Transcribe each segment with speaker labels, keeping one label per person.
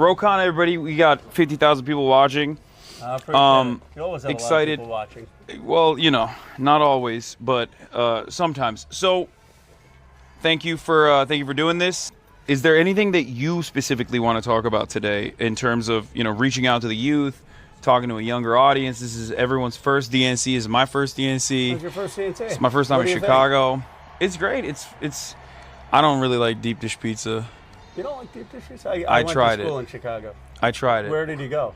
Speaker 1: Ro Khanna, everybody. We got 50,000 people watching.
Speaker 2: You always have
Speaker 1: excited.
Speaker 2: a lot of people watching.
Speaker 1: Well, not always, but sometimes. So, thank you for doing this. Is there anything that you specifically want to talk about today in terms of reaching out to the youth, talking to a younger audience? This is everyone's first DNC. This is my first DNC.
Speaker 2: What's your first DNC?
Speaker 1: It's my first time in Chicago. It's great. It's. I don't really like deep dish pizza.
Speaker 2: You don't like deep dish pizza?
Speaker 1: I
Speaker 2: went
Speaker 1: tried
Speaker 2: to school
Speaker 1: it
Speaker 2: in Chicago.
Speaker 1: I tried it.
Speaker 2: Where did you go?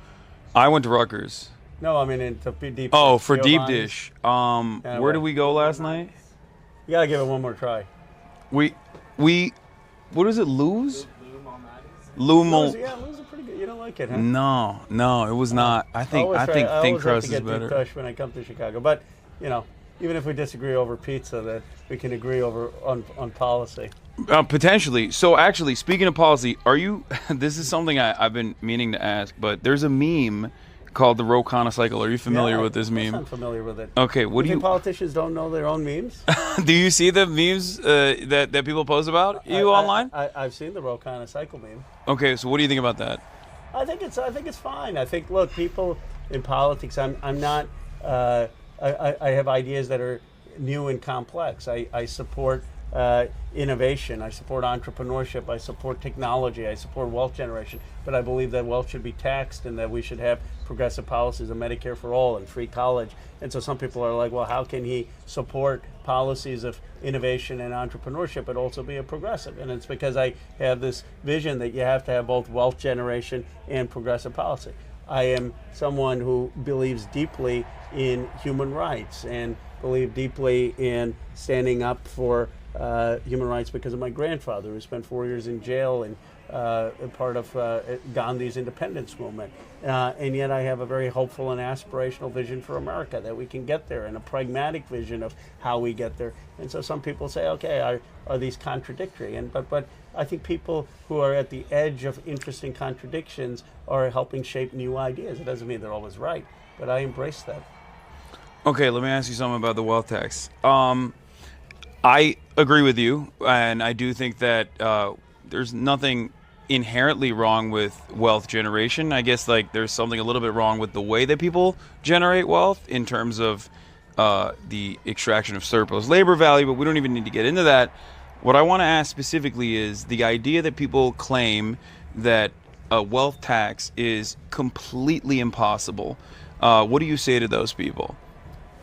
Speaker 1: I went to Rutgers.
Speaker 2: No, I mean into deep.
Speaker 1: Oh, for deep
Speaker 2: Giovanni's.
Speaker 1: dish. Where did we go last night?
Speaker 2: You gotta give it one more try.
Speaker 1: We. What is it? Lou's?
Speaker 2: Lou's, yeah, Lou's are pretty good. You don't like it, huh?
Speaker 1: No, it was not. I think thin crust is better.
Speaker 2: Deep dish when I come to Chicago, but even if we disagree over pizza, that we can agree on policy.
Speaker 1: Potentially. So actually, speaking of policy, are you? This is something I've been meaning to ask, but there's a meme called the Ro Khanna cycle. Are you familiar with this meme?
Speaker 2: I'm familiar with it.
Speaker 1: Okay, what do you?
Speaker 2: Politicians don't know their own memes?
Speaker 1: Do you see the memes that people post about you online?
Speaker 2: I've seen the Ro Khanna cycle meme.
Speaker 1: Okay, so what do you think about that?
Speaker 2: I think it's fine. I think, look, people in politics. I'm not. I have ideas that are new and complex. I support innovation. I support entrepreneurship. I support technology. I support wealth generation. But I believe that wealth should be taxed and that we should have progressive policies of Medicare for all and free college. And so some people are like, well, how can he support policies of innovation and entrepreneurship but also be a progressive? And it's because I have this vision that you have to have both wealth generation and progressive policy. I am someone who believes deeply in human rights and believe deeply in standing up for human rights because of my grandfather, who spent 4 years in jail and part of Gandhi's independence movement. And yet I have a very hopeful and aspirational vision for America, that we can get there, and a pragmatic vision of how we get there. And so some people say, okay, are these contradictory? But I think people who are at the edge of interesting contradictions are helping shape new ideas. It doesn't mean they're always right, but I embrace that.
Speaker 1: Okay, let me ask you something about the wealth tax. I agree with you, and I do think that there's nothing inherently wrong with wealth generation. I guess there's something a little bit wrong with the way that people generate wealth in terms of the extraction of surplus labor value, but we don't even need to get into that. What I want to ask specifically is the idea that people claim that a wealth tax is completely impossible. What do you say to those people?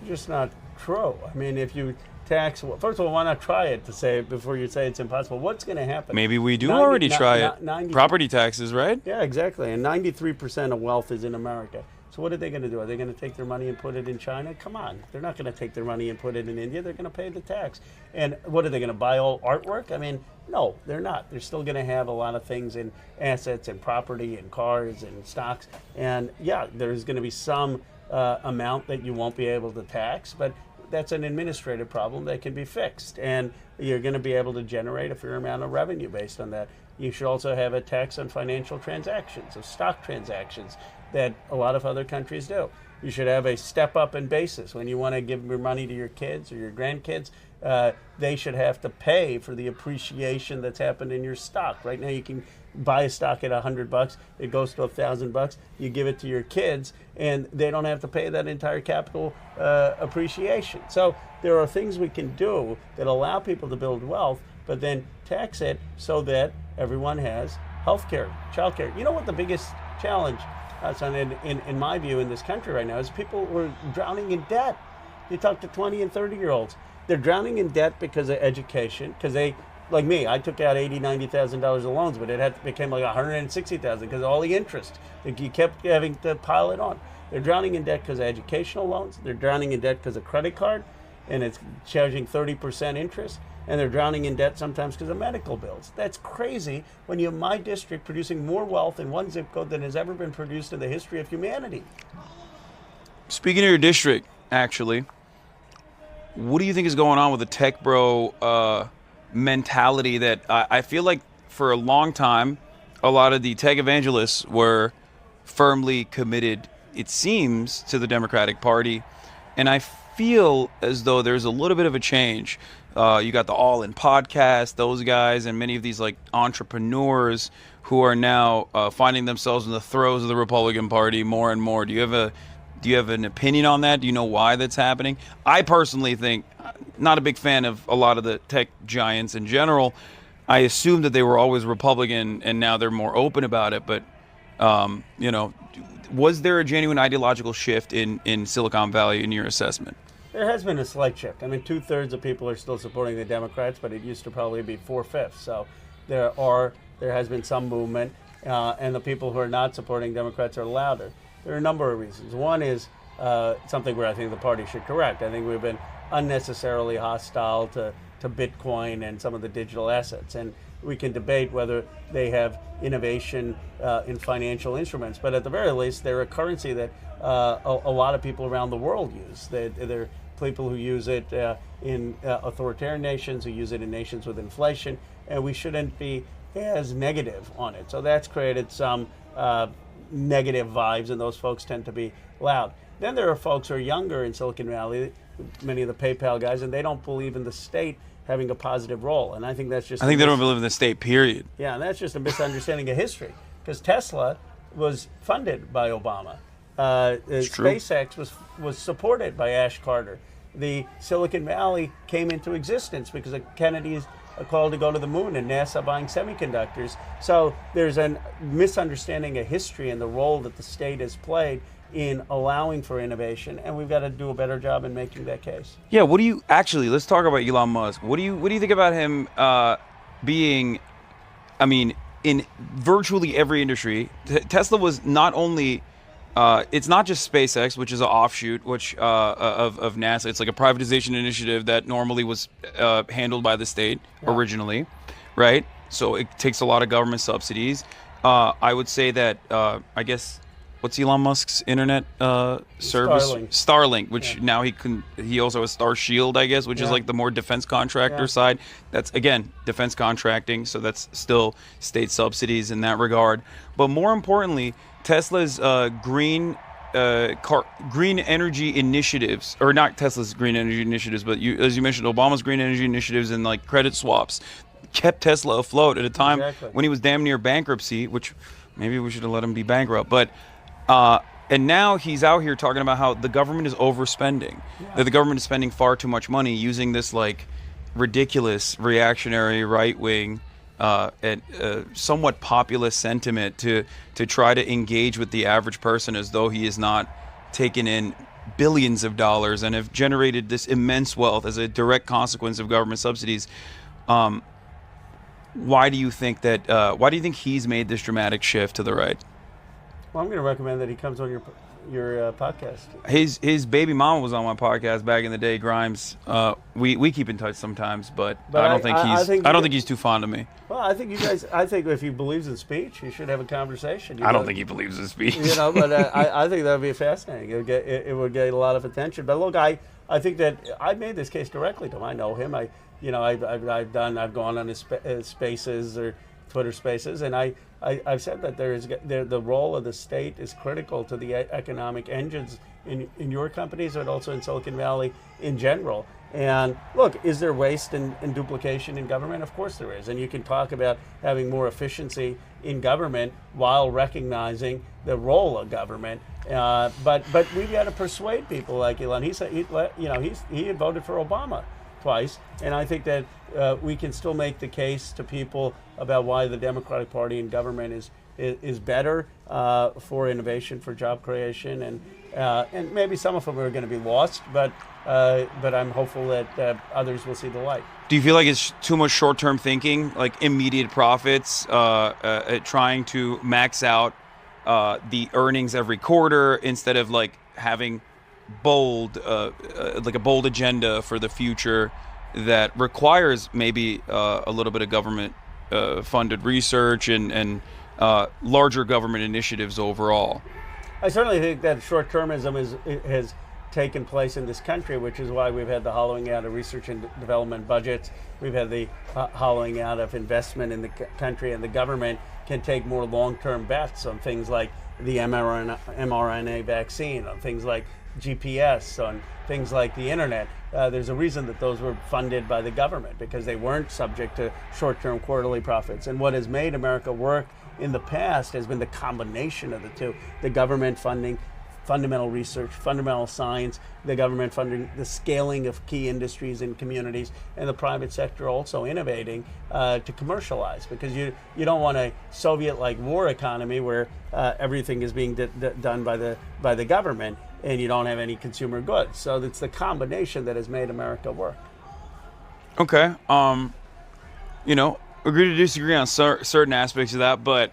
Speaker 2: Just not true. I mean, if you tax, first of all, why not try it to say before you say it's impossible? What's going to happen?
Speaker 1: Maybe we do already try it. Property taxes, right?
Speaker 2: Yeah, exactly. And 93% of wealth is in America. So what are they going to do? Are they going to take their money and put it in China? Come on. They're not going to take their money and put it in India. They're going to pay the tax. And what are they going to buy all artwork? I mean, no, they're not. They're still going to have a lot of things in assets and property and cars and stocks. And yeah, there's going to be some amount that you won't be able to tax, but that's an administrative problem that can be fixed, and you're going to be able to generate a fair amount of revenue based on that. You should also have a tax on financial transactions, of stock transactions, that a lot of other countries do. You should have a step up in basis. When you want to give your money to your kids or your grandkids, they should have to pay for the appreciation that's happened in your stock. Right now you can buy a stock at $100, it goes to $1,000, you give it to your kids, and they don't have to pay that entire capital appreciation. So there are things we can do that allow people to build wealth, but then tax it so that everyone has health care, child care. You know what the biggest challenge, Hassan, in my view in this country right now is people who are drowning in debt. You talk to 20 and 30-year-olds. They're drowning in debt because of education, because they, like me, I took out $80,000, $90,000 of loans, but it became like $160,000 because of all the interest. You kept having to pile it on. They're drowning in debt because of educational loans. They're drowning in debt because of credit card, and it's charging 30% interest. And they're drowning in debt sometimes because of medical bills. That's crazy when you have my district producing more wealth in one zip code than has ever been produced in the history of humanity.
Speaker 1: Speaking of your district, actually, what do you think is going on with the tech bro mentality that I feel like for a long time, a lot of the tech evangelists were firmly committed, it seems, to the Democratic Party. And I feel as though there's a little bit of a change. You got the All In podcast, those guys, and many of these like entrepreneurs who are now finding themselves in the throes of the Republican Party more and more. Do you have an opinion on that? Do you know why that's happening? I personally think, not a big fan of a lot of the tech giants in general. I assumed that they were always Republican, and now they're more open about it. But, was there a genuine ideological shift in Silicon Valley in your assessment?
Speaker 2: There has been a slight shift. I mean, 2/3 of people are still supporting the Democrats, but it used to probably be 4/5. So there has been some movement, and the people who are not supporting Democrats are louder. There are a number of reasons. One is something where I think the party should correct. I think we've been unnecessarily hostile to Bitcoin and some of the digital assets. And we can debate whether they have innovation in financial instruments. But at the very least, they're a currency that a lot of people around the world use. They're people who use it in authoritarian nations, who use it in nations with inflation. And we shouldn't be as negative on it. So that's created some negative vibes, and those folks tend to be loud. Then there are folks who are younger in Silicon Valley, many of the PayPal guys, and they don't believe in the state having a positive role. And I think that's just...
Speaker 1: I think they don't believe in the state, period.
Speaker 2: Yeah, and that's just a misunderstanding of history. Because Tesla was funded by Obama. SpaceX was supported by Ash Carter. The Silicon Valley came into existence because of Kennedy's call to go to the moon and NASA buying semiconductors. So there's a misunderstanding of history and the role that the state has played in allowing for innovation, and we've got to do a better job in making that case.
Speaker 1: Yeah, let's talk about Elon Musk. What do you think about him being, in virtually every industry? Tesla was not only, it's not just SpaceX, which is an offshoot of NASA. It's like a privatization initiative that normally was handled by the state originally, right? So it takes a lot of government subsidies. I would say that, what's Elon Musk's internet service? Starlink, which now he also has Star Shield, I guess, which is like the more defense contractor side. That's, again, defense contracting, so that's still state subsidies in that regard. But more importantly, Tesla's green energy initiatives, or not Tesla's green energy initiatives, but as you mentioned, Obama's green energy initiatives and like credit swaps kept Tesla afloat at a time when he was damn near bankruptcy, which maybe we should have let him be bankrupt. But and now he's out here talking about how the government is overspending, that the government is spending far too much money, using this like ridiculous reactionary right wing and somewhat populist sentiment to try to engage with the average person as though he is not taken in billions of dollars and have generated this immense wealth as a direct consequence of government subsidies. Why do you think he's made this dramatic shift to the right?
Speaker 2: Well, I'm going to recommend that he comes on your podcast.
Speaker 1: His baby mama was on my podcast back in the day, Grimes. We keep in touch sometimes, but I don't think he's too fond of me.
Speaker 2: Well, I think if he believes in speech, you should have a conversation.
Speaker 1: I don't think he believes in speech.
Speaker 2: But I think that would be fascinating. It would get a lot of attention. But look, I think that I made this case directly to him. I know him. I've gone on his spaces or Twitter spaces, and I've said that the role of the state is critical to the economic engines in your companies, but also in Silicon Valley in general. And look, is there waste and duplication in government? Of course there is. And you can talk about having more efficiency in government while recognizing the role of government. But we've got to persuade people like Elon. He said he had voted for Obama twice, and I think that we can still make the case to people about why the Democratic Party in government is better for innovation, for job creation, and maybe some of them are going to be lost, but I'm hopeful that others will see the light.
Speaker 1: Do you feel like it's too much short-term thinking, like immediate profits, trying to max out the earnings every quarter instead of like having a bold agenda for the future that requires maybe a little bit of government funded research and larger government initiatives overall?
Speaker 2: I certainly think that short-termism has taken place in this country, which is why we've had the hollowing out of research and development budgets. We've had the hollowing out of investment in the country, and the government can take more long-term bets on things like the mRNA vaccine, on things like GPS, on things like the internet. There's a reason that those were funded by the government, because they weren't subject to short-term quarterly profits. And what has made America work in the past has been the combination of the two. The government funding fundamental research, fundamental science, the government funding the scaling of key industries and communities, and the private sector also innovating to commercialize, because you don't want a Soviet-like war economy where everything is being done by the government and you don't have any consumer goods. So it's the combination that has made America work.
Speaker 1: Okay. Agree to disagree on certain aspects of that, but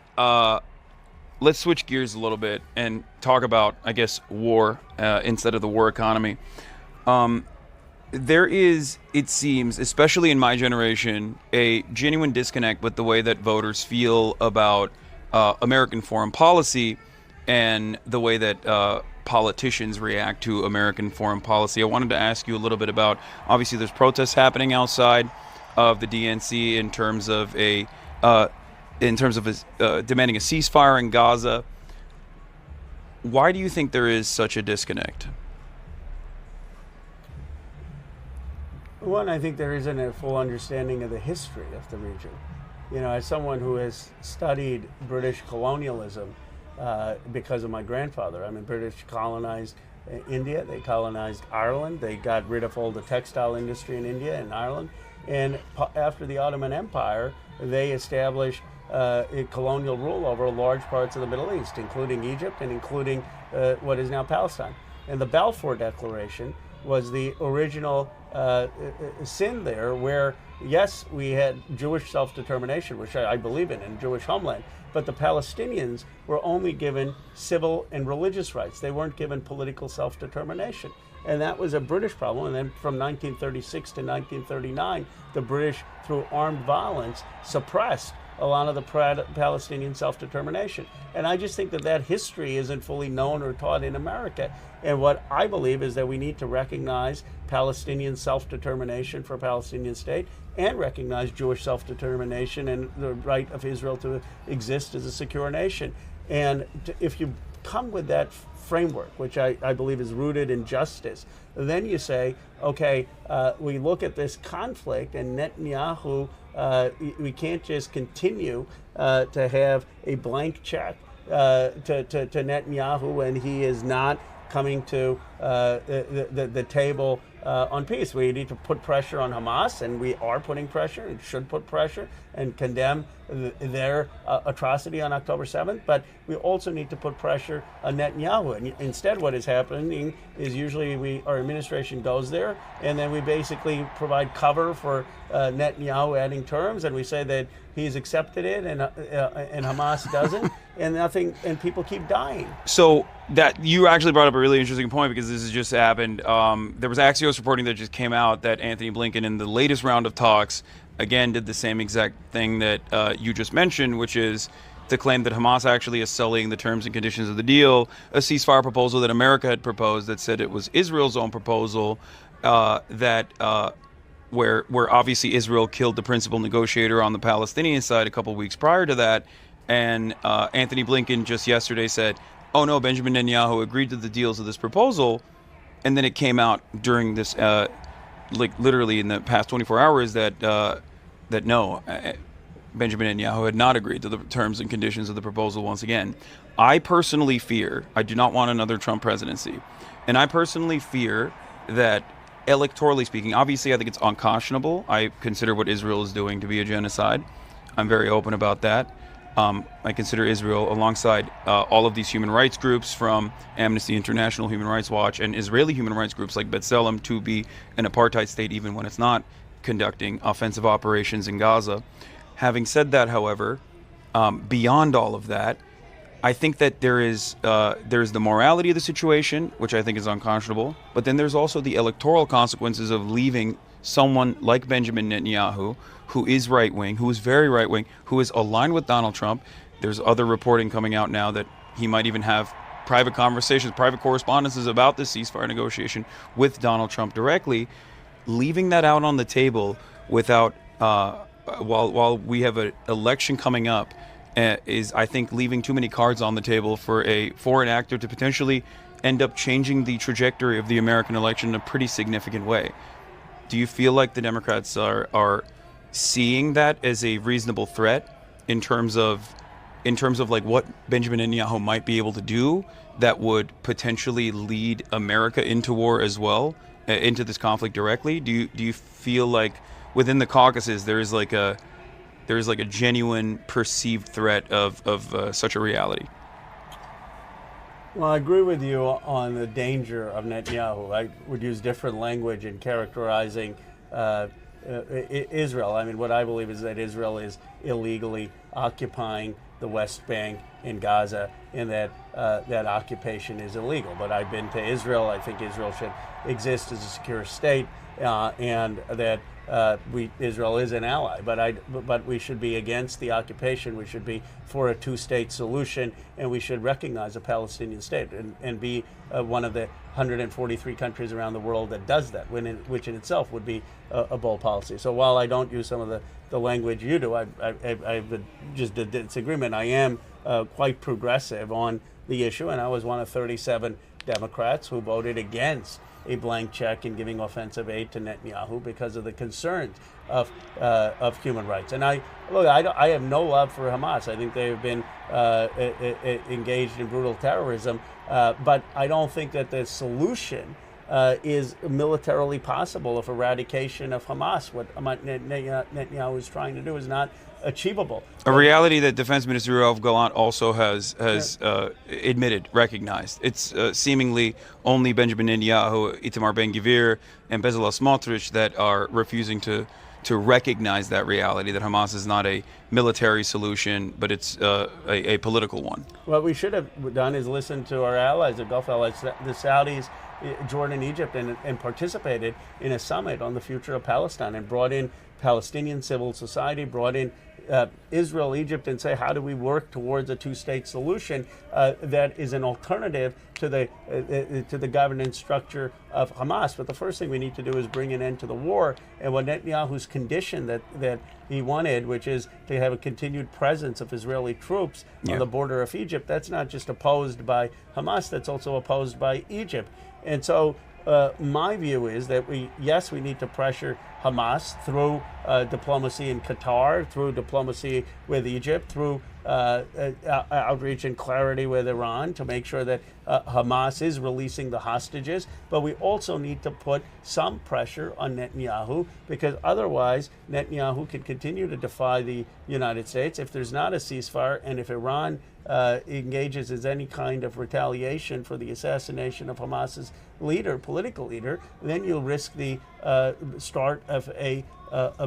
Speaker 1: let's switch gears a little bit and talk about, I guess, war instead of the war economy. There is, it seems, especially in my generation, a genuine disconnect with the way that voters feel about American foreign policy and the way that politicians react to American foreign policy. I wanted to ask you a little bit about, obviously there's protests happening outside of the DNC in terms of demanding a ceasefire in Gaza. Why do you think there is such a disconnect?
Speaker 2: One, I think there isn't a full understanding of the history of the region. As someone who has studied British colonialism because of my grandfather, British colonized India, they colonized Ireland, they got rid of all the textile industry in India and Ireland, and after the Ottoman Empire, they established colonial rule over large parts of the Middle East, including Egypt and including what is now Palestine. And the Balfour Declaration was the original sin there, where, yes, we had Jewish self-determination, which I believe in Jewish homeland, but the Palestinians were only given civil and religious rights. They weren't given political self-determination. And that was a British problem. And then from 1936 to 1939, the British, through armed violence, suppressed a lot of the Palestinian self-determination. And I just think that history isn't fully known or taught in America. And what I believe is that we need to recognize Palestinian self-determination for a Palestinian state, and recognize Jewish self-determination and the right of Israel to exist as a secure nation. And if you come with that framework, which I believe is rooted in justice, then you say, okay, we look at this conflict, and Netanyahu, we can't just continue to have a blank check to Netanyahu when he is not coming to the table on peace. We need to put pressure on Hamas, and we are putting pressure and should put pressure and condemn their atrocity on October 7th. But we also need to put pressure on Netanyahu. And instead, what is happening is usually our administration goes there, and then we basically provide cover for Netanyahu adding terms, and we say that he's accepted it and Hamas doesn't, and people keep dying.
Speaker 1: So that you actually brought up a really interesting point, because this has just happened. There was Axios reporting that just came out that Anthony Blinken, in the latest round of talks, again did the same exact thing that you just mentioned, which is to claim that Hamas actually is sullying the terms and conditions of the deal, a ceasefire proposal that America had proposed that said it was Israel's own proposal, where obviously Israel killed the principal negotiator on the Palestinian side a couple weeks prior to that. And Anthony Blinken just yesterday said, oh no, Benjamin Netanyahu agreed to the deals of this proposal. And then it came out during this, literally in the past 24 hours, that no, Benjamin Netanyahu had not agreed to the terms and conditions of the proposal once again. I personally fear, I do not want another Trump presidency. And I personally fear that, electorally speaking, obviously I think it's unconscionable. I consider what Israel is doing to be a genocide. I'm very open about that. I consider Israel, alongside all of these human rights groups, from Amnesty International, Human Rights Watch, and Israeli human rights groups like B'Tselem, to be an apartheid state even when it's not conducting offensive operations in Gaza. Having said that, however, beyond all of that, I think that there's the morality of the situation, which I think is unconscionable, but then there's also the electoral consequences of leaving someone like Benjamin Netanyahu, who is right-wing, who is very right-wing, who is aligned with Donald Trump. There's other reporting coming out now that he might even have private conversations, private correspondences about this ceasefire negotiation with Donald Trump directly. Leaving that out on the table without, while we have an election coming up, is, I think, leaving too many cards on the table for a foreign actor to potentially end up changing the trajectory of the American election in a pretty significant way. Do you feel like the Democrats are seeing that as a reasonable threat in terms of in terms of like what Benjamin Netanyahu might be able to do that would potentially lead America into war as well, into this conflict directly? Do you feel like within the caucuses there is like a genuine perceived threat of such a reality?
Speaker 2: Well, I agree with you on the danger of Netanyahu. I would use different language in characterizing Israel. I mean, what I believe is that Israel is illegally occupying the West Bank in Gaza, and that that occupation is illegal. But I've been to Israel. I think Israel should exist as a secure state, and that Israel is an ally. But we should be against the occupation. We should be for a two-state solution, and we should recognize a Palestinian state and be one of the 143 countries around the world that does that, which in itself would be a bold policy. So while I don't use some of the language you do, I would just a disagreement. I am quite progressive on the issue, and I was one of 37 Democrats who voted against a blank check and giving offensive aid to Netanyahu because of the concerns of human rights. And I have no love for Hamas. I think they have been engaged in brutal terrorism, but I don't think that the solution is militarily possible if eradication of Hamas, what Netanyahu is trying to do, is not achievable.
Speaker 1: A reality that Defense Minister Yoav Gallant also has admitted, recognized. It's seemingly only Benjamin Netanyahu, Itamar Ben-Gvir, and Bezalel Smotrich that are refusing to recognize that reality, that Hamas is not a military solution, but it's a political one.
Speaker 2: What we should have done is listen to our allies, the Gulf allies, the Saudis, Jordan, Egypt, and participated in a summit on the future of Palestine and brought in Palestinian civil society, brought in Israel, Egypt, and say, how do we work towards a two-state solution that is an alternative to the governance structure of Hamas? But the first thing we need to do is bring an end to the war. And what Netanyahu's condition that he wanted, which is to have a continued presence of Israeli troops on the border of Egypt, that's not just opposed by Hamas, that's also opposed by Egypt. And so my view is that we need to pressure Hamas through diplomacy in Qatar, through diplomacy with Egypt, through outreach and clarity with Iran to make sure that Hamas is releasing the hostages. But we also need to put some pressure on Netanyahu, because otherwise Netanyahu can continue to defy the United States. If there's not a ceasefire, and if Iran engages in any kind of retaliation for the assassination of Hamas's political leader, then you'll risk the start of a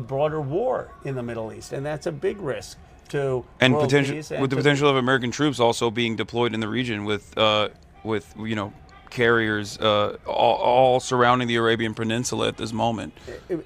Speaker 2: broader war in the Middle East, and that's a big risk to
Speaker 1: and
Speaker 2: world
Speaker 1: potential
Speaker 2: peace
Speaker 1: with the potential of American troops also being deployed in the region with carriers all surrounding the Arabian Peninsula at this moment.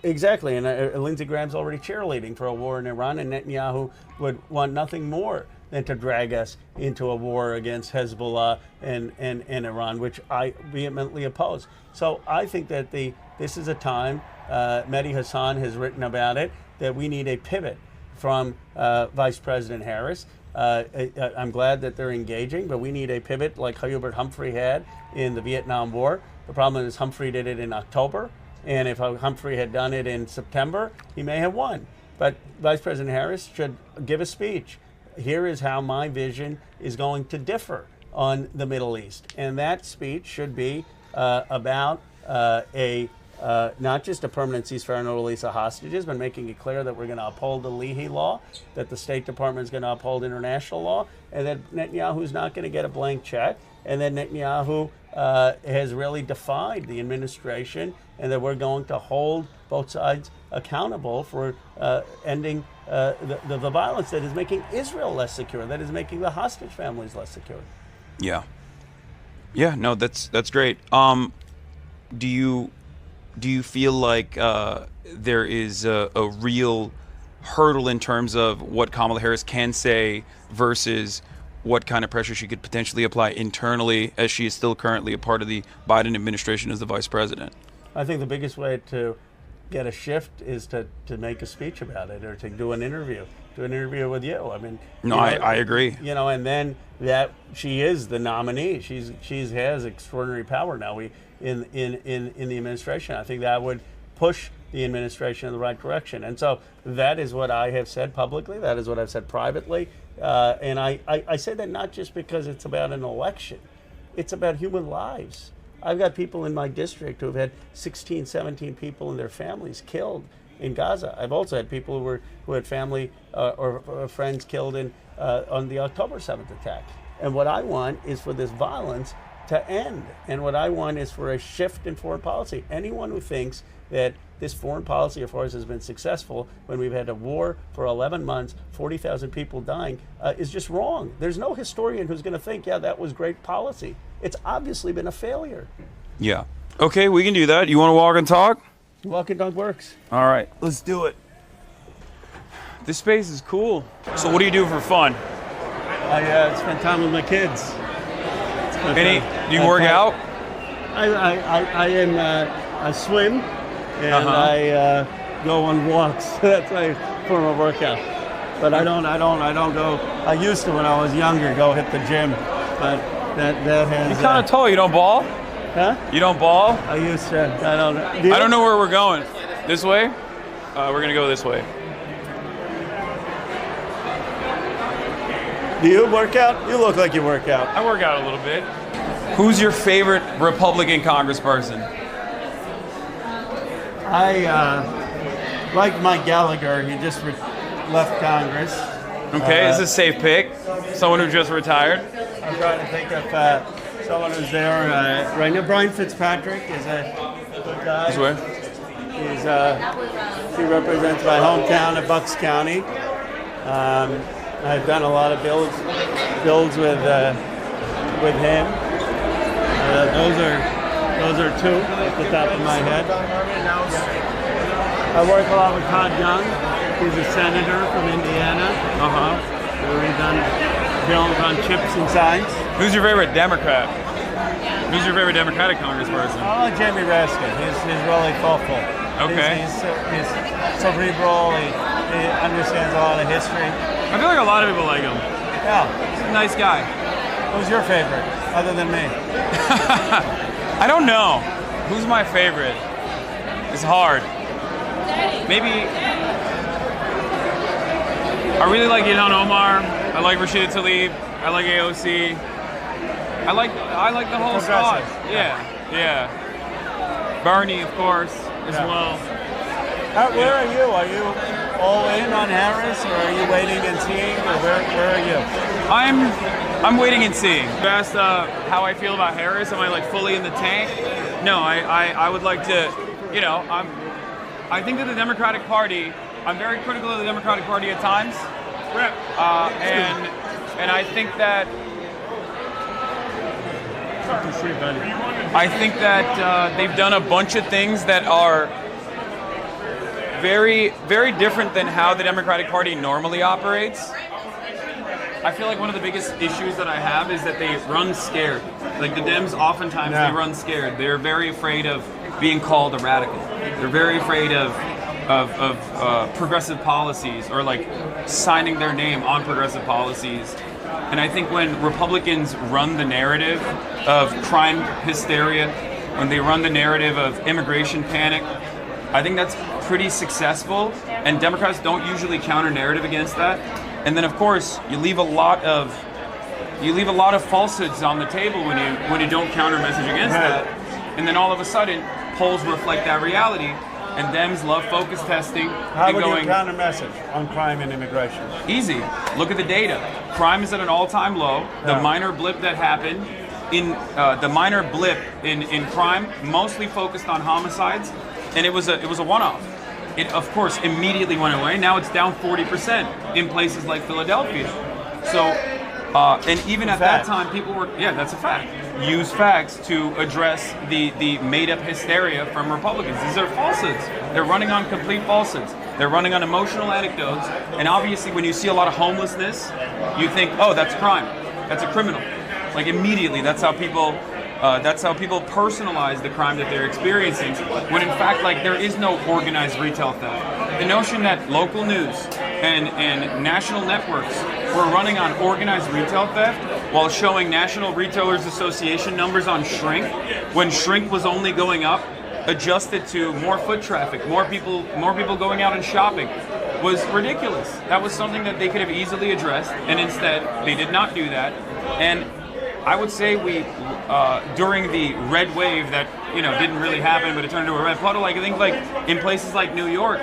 Speaker 2: Exactly, and Lindsey Graham's already cheerleading for a war in Iran, and Netanyahu would want nothing more than to drag us into a war against Hezbollah and Iran, which I vehemently oppose. So I think that this is a time, Mehdi Hassan has written about it, that we need a pivot from Vice President Harris. I'm glad that they're engaging, but we need a pivot like Hubert Humphrey had in the Vietnam War. The problem is Humphrey did it in October, and if Humphrey had done it in September, he may have won. But Vice President Harris should give a speech. Here is how my vision is going to differ on the Middle East. And that speech should be about not just a permanent ceasefire and no release of hostages, but making it clear that we're going to uphold the Leahy law, that the State Department is going to uphold international law, and that Netanyahu's not going to get a blank check, and that Netanyahu has really defied the administration, and that we're going to hold both sides accountable for ending the violence that is making Israel less secure, that is making the hostage families less secure.
Speaker 1: Yeah, no, that's great. Do you feel like there is a real hurdle in terms of what Kamala Harris can say versus what kind of pressure she could potentially apply internally, as she is still currently a part of the Biden administration as the vice president?
Speaker 2: I think the biggest way to get a shift is to make a speech about it, or to do an interview with you. I mean,
Speaker 1: I agree.
Speaker 2: And then that she is the nominee. She has extraordinary power now. In the administration, I think that would push the administration in the right direction. And so that is what I have said publicly. That is what I've said privately. And I say that not just because it's about an election. It's about human lives. I've got people in my district who have had 16, 17 people and their families killed in Gaza. I've also had people who had family or friends killed on the October 7th attack. And what I want is for this violence to end. And what I want is for a shift in foreign policy. Anyone who thinks that this foreign policy of ours has been successful when we've had a war for 11 months, 40,000 people dying, is just wrong. There's no historian who's going to think, yeah, that was great policy. It's obviously been a failure.
Speaker 1: Yeah. Okay, we can do that. You want to walk and talk?
Speaker 2: Walk and talk works.
Speaker 1: All right, let's do it. This space is cool. So what do you do for fun?
Speaker 2: I spend time with my kids.
Speaker 1: Do you work out?
Speaker 2: I swim and I go on walks. That's my form of workout. But I don't go. I used to when I was younger go hit the gym, but that has.
Speaker 1: You're kind of tall. You don't ball?
Speaker 2: Huh?
Speaker 1: You don't ball?
Speaker 2: I used to. I don't know.
Speaker 1: I don't know where we're going. This way? We're gonna go this way.
Speaker 2: Do you work out? You look like you work out.
Speaker 1: I work out a little bit. Who's your favorite Republican congressperson?
Speaker 2: I like Mike Gallagher. He just left Congress.
Speaker 1: Okay, is this a safe pick? Someone who just retired?
Speaker 2: I'm trying to think of someone who's there right now. Brian Fitzpatrick is a good guy.
Speaker 1: This way?
Speaker 2: He represents my hometown of Bucks County. I've done a lot of builds with him. Those are two at the top of my head. I work a lot with Todd Young. He's a senator from Indiana. We've done bills on chips and signs.
Speaker 1: Who's your favorite Democrat? Who's your favorite Democratic congressperson?
Speaker 2: I like Jamie Raskin. He's really thoughtful.
Speaker 1: Okay.
Speaker 2: He's cerebral. He understands a lot of history.
Speaker 1: I feel like a lot of people like him.
Speaker 2: Yeah.
Speaker 1: He's a nice guy.
Speaker 2: Who's your favorite, other than me?
Speaker 1: I don't know. Who's my favorite? It's hard. Maybe. I really like Ilhan Omar. I like Rashida Tlaib. I like AOC. I like the whole squad. Yeah. Bernie, of course, as well.
Speaker 2: Where are you? Are you all in on Harris, or are you waiting and seeing, or where are you?
Speaker 1: I'm waiting and seeing. You asked how I feel about Harris. Am I like fully in the tank? No, I would like to. I think that the Democratic Party. I'm very critical of the Democratic Party at times. And I think that. I think that they've done a bunch of things that are very, very different than how the Democratic Party normally operates. I feel like one of the biggest issues that I have is that they run scared. Like the Dems, oftentimes they run scared. They're very afraid of being called a radical. They're very afraid of progressive policies or like signing their name on progressive policies. And I think when Republicans run the narrative of crime hysteria, when they run the narrative of immigration panic, I think that's pretty successful, and Democrats don't usually counter narrative against that. And then, of course, you leave a lot of falsehoods on the table when you don't counter message against that. And then all of a sudden, polls reflect that reality, and Dems love focus testing.
Speaker 2: How would you counter message on crime and immigration?
Speaker 1: Easy. Look at the data. Crime is at an all-time low. The minor blip that happened in crime mostly focused on homicides. And it was a one-off. It, of course, immediately went away. Now it's down 40% in places like Philadelphia. So, and even at that time, people were, that's a fact. Use facts to address the made-up hysteria from Republicans. These are falsehoods. They're running on complete falsehoods. They're running on emotional anecdotes. And obviously, when you see a lot of homelessness, you think, oh, that's crime. That's a criminal. Like immediately, that's how people personalize the crime that they're experiencing, when in fact, like, there is no organized retail theft. The notion that local news and national networks were running on organized retail theft while showing National Retailers Association numbers on shrink, when shrink was only going up adjusted to more foot traffic, more people going out and shopping, was ridiculous. That was something that they could have easily addressed, and instead they did not do that. And I would say we, during the red wave that didn't really happen, but it turned into a red puddle. Like I think, like in places like New York,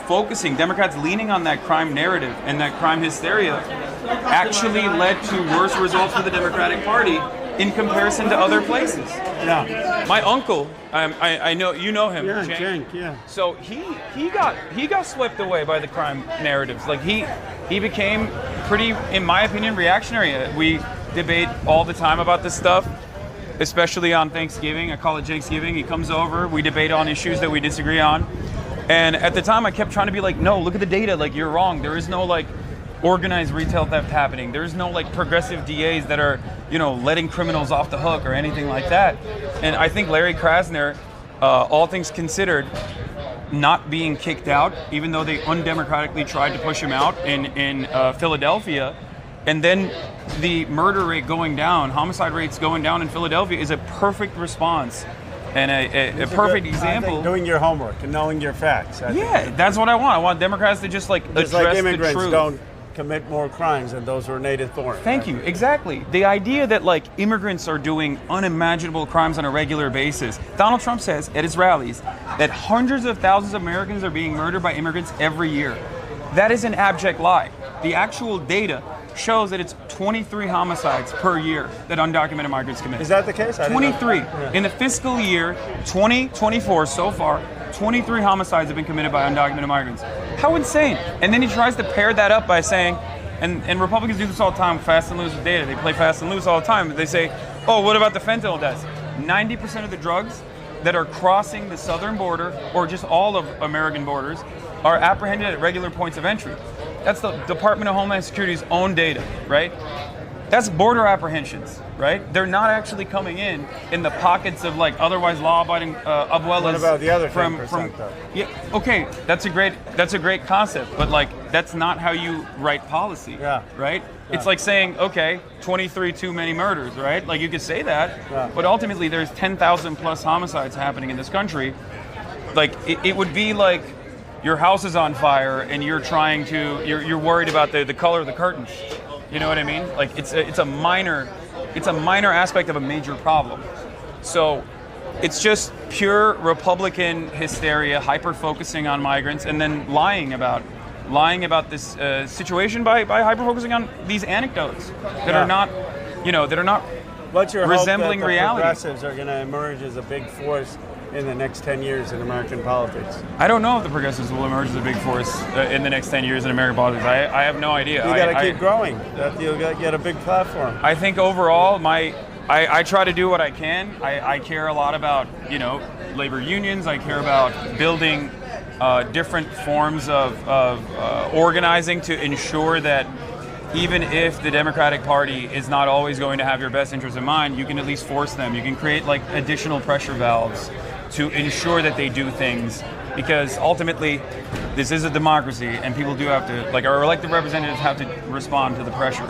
Speaker 1: Democrats leaning on that crime narrative and that crime hysteria, actually led to worse results for the Democratic Party in comparison to other places.
Speaker 2: Yeah.
Speaker 1: My uncle, I know you know him.
Speaker 2: Yeah,
Speaker 1: Cenk.
Speaker 2: Cenk, yeah.
Speaker 1: So he got swept away by the crime narratives. Like he became pretty, in my opinion, reactionary. We debate all the time about this stuff, especially on Thanksgiving. I call it Thanksgiving. He comes over, we debate on issues that we disagree on. And at the time I kept trying to be like, no, look at the data, like you're wrong. There is no like organized retail theft happening. There's no like progressive DAs that are, letting criminals off the hook or anything like that. And I think Larry Krasner, all things considered, not being kicked out, even though they undemocratically tried to push him out in Philadelphia, and then the murder rate going down, homicide rates going down in Philadelphia is a perfect response and a perfect example.
Speaker 2: Doing your homework and knowing your facts.
Speaker 1: Yeah, that's what I want. I want Democrats to just like address
Speaker 2: like immigrants
Speaker 1: the truth.
Speaker 2: Don't commit more crimes than those who are native born.
Speaker 1: Thank you. Exactly. The idea that like immigrants are doing unimaginable crimes on a regular basis. Donald Trump says at his rallies that hundreds of thousands of Americans are being murdered by immigrants every year. That is an abject lie. The actual data shows that it's 23 homicides per year that undocumented migrants commit.
Speaker 2: Is that the case?
Speaker 1: 23.
Speaker 2: Yeah.
Speaker 1: In the fiscal year 2024 so far, 23 homicides have been committed by undocumented migrants. How insane. And then he tries to pair that up by saying, and Republicans do this all the time, fast and loose with data. They play fast and loose all the time. They say, oh, what about the fentanyl deaths? 90% of the drugs that are crossing the southern border, or just all of American borders, are apprehended at regular points of entry. That's the Department of Homeland Security's own data, right? That's border apprehensions, right? They're not actually coming in the pockets of like otherwise law-abiding, as well
Speaker 2: what
Speaker 1: as
Speaker 2: about the other
Speaker 1: from
Speaker 2: 10% though?
Speaker 1: Yeah, okay, that's a great concept, but like that's not how you write policy,
Speaker 2: Yeah.
Speaker 1: right?
Speaker 2: Yeah.
Speaker 1: It's like saying, okay, 23 too many murders, right? Like you could say that,
Speaker 2: Yeah.
Speaker 1: but ultimately there's 10,000 plus homicides happening in this country. Like it would be like your house is on fire and you're worried about the color of the curtains. You know what I mean? Like it's a minor aspect of a major problem. So it's just pure Republican hysteria, hyper focusing on migrants, and then lying about this situation by hyper focusing on these anecdotes that are not,
Speaker 2: What's your
Speaker 1: resembling
Speaker 2: hope that the
Speaker 1: reality.
Speaker 2: progressives are going to emerge as a big force in the next 10 years in American politics?
Speaker 1: I don't know if the progressives will emerge as a big force in the next 10 years in American politics. I have no idea.
Speaker 2: You got to keep growing. You'll get a big platform.
Speaker 1: I think overall, I try to do what I can. I care a lot about, labor unions. I care about building different forms of organizing to ensure that even if the Democratic Party is not always going to have your best interests in mind, you can at least force them. You can create like additional pressure valves to ensure that they do things, because ultimately this is a democracy and people do have to, like our elected representatives have to respond to the pressure.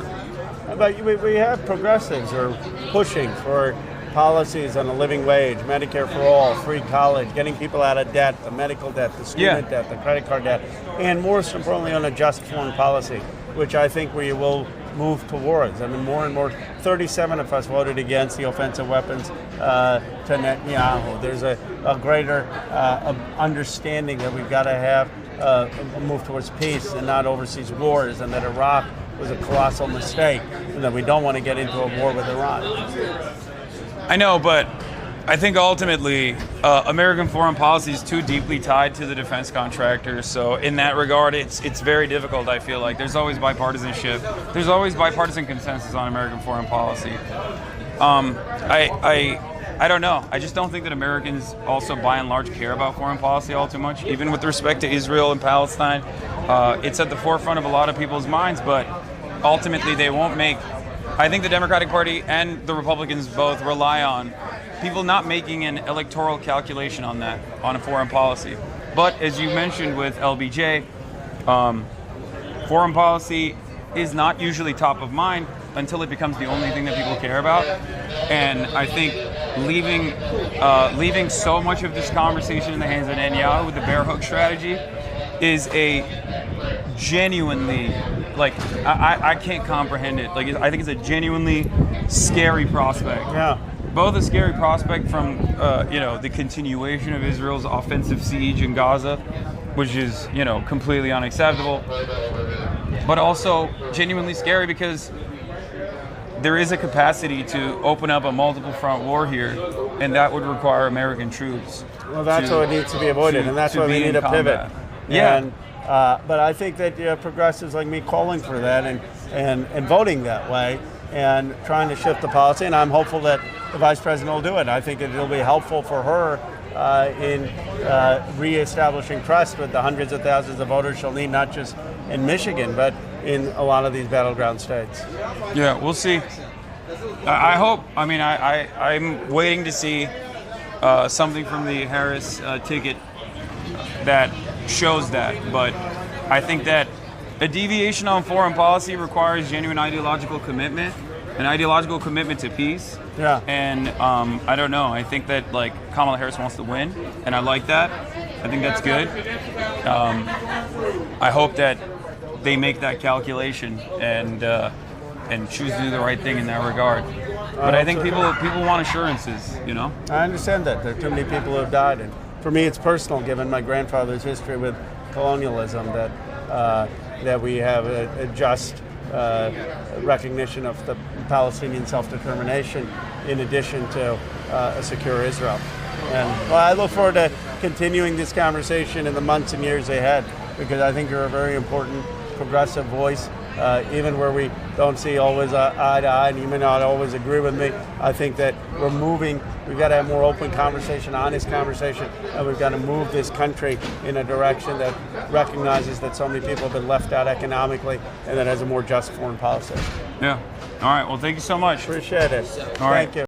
Speaker 2: But we have progressives who are pushing for policies on a living wage, Medicare for all, free college, getting people out of debt, the medical debt, the student debt, the credit card debt, and more importantly on a just foreign policy, which I think we will move towards. I mean, more and more, 37 of us voted against the offensive weapons to Netanyahu. There's a greater understanding that we've got to have a move towards peace and not overseas wars, and that Iraq was a colossal mistake, and that we don't want to get into a war with Iran.
Speaker 1: I know, but I think ultimately American foreign policy is too deeply tied to the defense contractors. So in that regard, it's very difficult. I feel like there's always bipartisanship. There's always bipartisan consensus on American foreign policy. I don't know. I just don't think that Americans also, by and large, care about foreign policy all too much. Even with respect to Israel and Palestine, it's at the forefront of a lot of people's minds. But ultimately, they won't make. I think the Democratic Party and the Republicans both rely on people not making an electoral calculation on that, on a foreign policy. But as you mentioned with LBJ, foreign policy is not usually top of mind until it becomes the only thing that people care about. And I think leaving so much of this conversation in the hands of Netanyahu with the bear hug strategy is a genuinely, like, I can't comprehend it. Like, I think it's a genuinely scary prospect.
Speaker 2: Yeah.
Speaker 1: Both a scary prospect from, the continuation of Israel's offensive siege in Gaza, which is, completely unacceptable, but also genuinely scary because there is a capacity to open up a multiple front war here, and that would require American troops.
Speaker 2: Well, that's what needs to be avoided, and that's why we need a pivot.
Speaker 1: Yeah.
Speaker 2: And, but I think that progressives like me calling for that and voting that way and trying to shift the policy, and I'm hopeful that the vice president will do it. I think it'll be helpful for her in reestablishing trust with the hundreds of thousands of voters she'll need, not just in Michigan, but in a lot of these battleground states.
Speaker 1: Yeah, we'll see. I hope. I mean, I'm waiting to see something from the Harris ticket that shows that. But I think that a deviation on foreign policy requires genuine ideological commitment, an ideological commitment to peace.
Speaker 2: Yeah.
Speaker 1: And I don't know. I think that Kamala Harris wants to win, and I like that. I think that's good. I hope that they make that calculation and choose to do the right thing in that regard. But I think people want assurances,
Speaker 2: I understand that. There are too many people who have died. And for me, it's personal, given my grandfather's history with colonialism, that we have a just recognition of the Palestinian self-determination in addition to a secure Israel. And I look forward to continuing this conversation in the months and years ahead, because I think you're a very important progressive voice, even where we don't see always eye to eye, and you may not always agree with me. I think that we've got to have more open conversation, honest conversation, and we've got to move this country in a direction that recognizes that so many people have been left out economically and that has a more just foreign policy.
Speaker 1: Yeah. All right. Well, thank you so much.
Speaker 2: Appreciate it.
Speaker 1: All right.
Speaker 2: Thank you.